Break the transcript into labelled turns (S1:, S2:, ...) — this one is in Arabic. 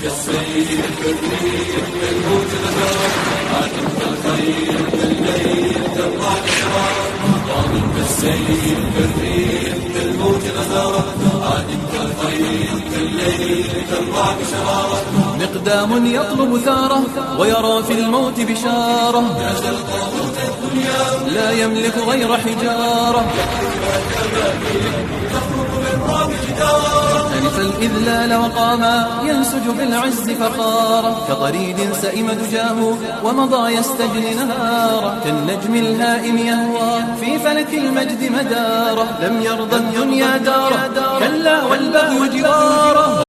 S1: كالسيف كالريح كالموت غدارة حاكم كالخيل كالليل ترضع بشرارة ضامن كالسيف كالريح كالموت غدارة حاكم كالخيل كالليل ترضع بشرارة
S2: مقدام يطلب ثاره ويرى في الموت بشارة لا يملك غير حجارة ألف الإذلال وقاما ينسج بالعز فخارا كطريد سئم دجاه ومضى يستجلي نهارا كالنجم الهائم يهوى في فلك المجد مدارا لم يرضى الدنيا دارا كلا والبغي جوارا